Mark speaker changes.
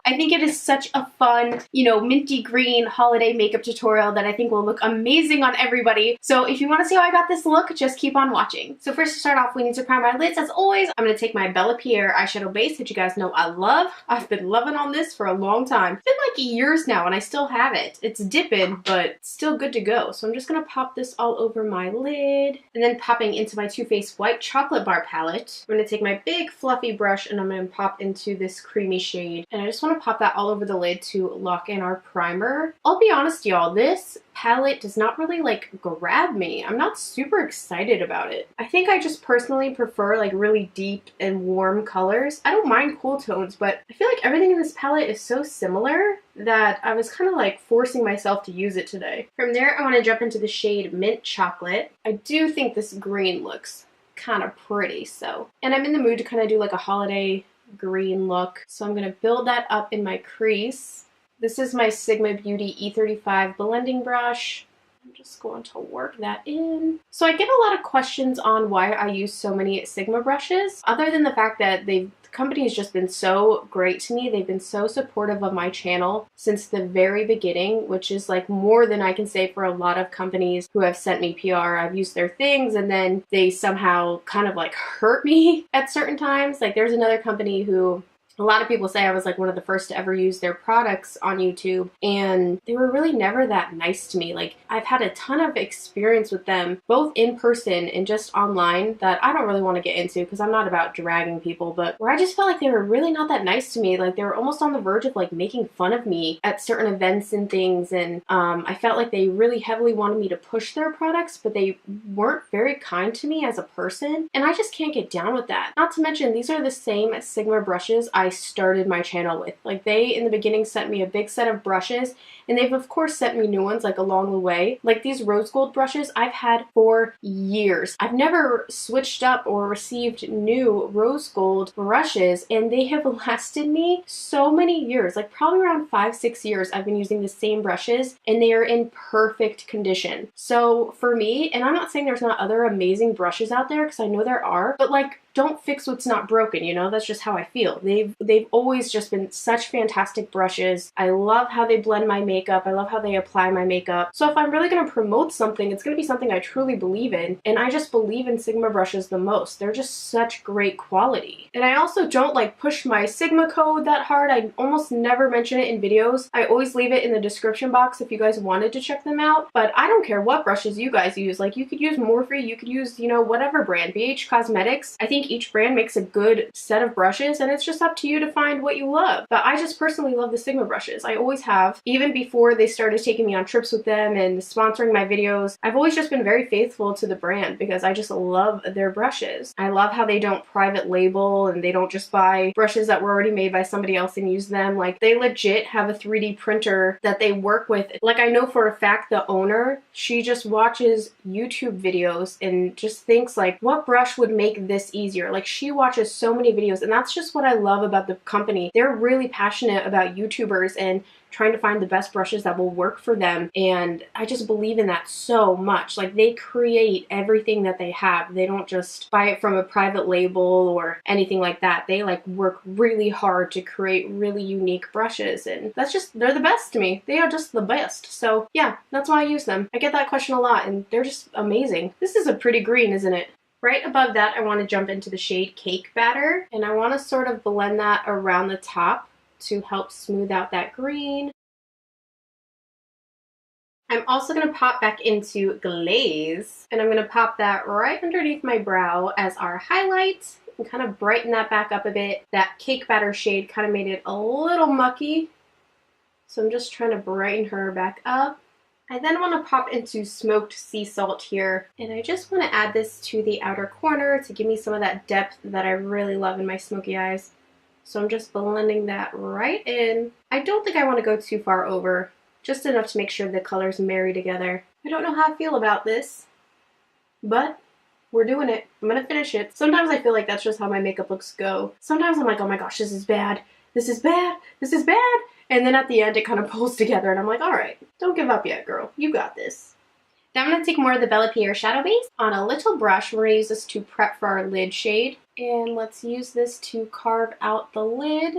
Speaker 1: I think it is such a fun, you know, minty green holiday makeup tutorial that I think will look amazing on everybody. So if you want to see how I got this look, just keep on watching. So first to start off, we need to prime our lids. As always, I'm going to take my Bella Pierre eyeshadow base that you guys know I love. I've been loving on this for a long time. It's been like years now and I still have it. It's dipping, but still good to go. So I'm just going to pop this all over my lid. And then popping into my Too Faced White Chocolate Bar palette, I'm going to take my big fluffy brush and I'm going to pop into this creamy shade. And I just want to pop that all over the lid to lock in our primer. I'll be honest, y'all, this palette does not really like grab me. I'm not super excited about it. I think I just personally prefer like really deep and warm colors. I don't mind cool tones, but I feel like everything in this palette is so similar that I was kind of like forcing myself to use it today. From there, I want to jump into the shade Mint Chocolate. I do think this green looks kind of pretty, so. And I'm in the mood to kind of do like a holiday green look. So I'm going to build that up in my crease. This is my Sigma Beauty E35 blending brush. I'm just going to work that in. So I get a lot of questions on why I use so many Sigma brushes, other than the fact that the company has just been so great to me. They've been so supportive of my channel since the very beginning, which is like more than I can say for a lot of companies who have sent me PR. I've used their things and then they somehow kind of like hurt me at certain times. Like there's another company who a lot of people say I was like one of the first to ever use their products on YouTube, and they were really never that nice to me. Like I've had a ton of experience with them, both in person and just online, that I don't really want to get into because I'm not about dragging people, but where I just felt like they were really not that nice to me. Like they were almost on the verge of like making fun of me at certain events and things, and I felt like they really heavily wanted me to push their products, but they weren't very kind to me as a person, and I just can't get down with that. Not to mention, these are the same Sigma brushes I started my channel with. Like they in the beginning sent me a big set of brushes, and they've of course sent me new ones like along the way. Like these rose gold brushes I've had for years. I've never switched up or received new rose gold brushes, and they have lasted me so many years. Like probably around 5-6 years I've been using the same brushes, and they are in perfect condition. So for me, and I'm not saying there's not other amazing brushes out there, because I know there are, but like don't fix what's not broken, you know? That's just how I feel. They've always just been such fantastic brushes. I love how they blend my makeup. I love how they apply my makeup. So if I'm really gonna promote something, it's gonna be something I truly believe in. And I just believe in Sigma brushes the most. They're just such great quality. And I also don't like push my Sigma code that hard. I almost never mention it in videos. I always leave it in the description box if you guys wanted to check them out. But I don't care what brushes you guys use. Like you could use Morphe, you could use, you know, whatever brand. BH Cosmetics. I think each brand makes a good set of brushes, and it's just up to you to find what you love. But I just personally love the Sigma brushes. I always have. Even before they started taking me on trips with them and sponsoring my videos, I've always just been very faithful to the brand because I just love their brushes. I love how they don't private label and they don't just buy brushes that were already made by somebody else and use them. Like they legit have a 3D printer that they work with. Like I know for a fact the owner, she just watches YouTube videos and just thinks like, what brush would make this easier? Like she watches so many videos, and that's just what I love about the company. They're really passionate about YouTubers and trying to find the best brushes that will work for them, and I just believe in that so much. Like they create everything that they have. They don't just buy it from a private label or anything like that. They like work really hard to create really unique brushes, and that's just, they're the best to me. They are just the best. So yeah, that's why I use them. I get that question a lot, and they're just amazing. This is a pretty green, isn't it? Right above that, I want to jump into the shade Cake Batter, and I want to sort of blend that around the top to help smooth out that green. I'm also going to pop back into Glaze, and I'm going to pop that right underneath my brow as our highlight and kind of brighten that back up a bit. That Cake Batter shade kind of made it a little mucky, so I'm just trying to brighten her back up. I then want to pop into Smoked Sea Salt here, and I just want to add this to the outer corner to give me some of that depth that I really love in my smoky eyes. So I'm just blending that right in. I don't think I want to go too far over, just enough to make sure the colors marry together. I don't know how I feel about this, but we're doing it. I'm gonna finish it. Sometimes I feel like that's just how my makeup looks go. Sometimes I'm like, oh my gosh, this is bad. This is bad. This is bad. And then at the end, it kind of pulls together, and I'm like, all right, don't give up yet, girl. You got this. Now I'm going to take more of the Bella Pierre shadow base on a little brush. We're going to use this to prep for our lid shade. And let's use this to carve out the lid.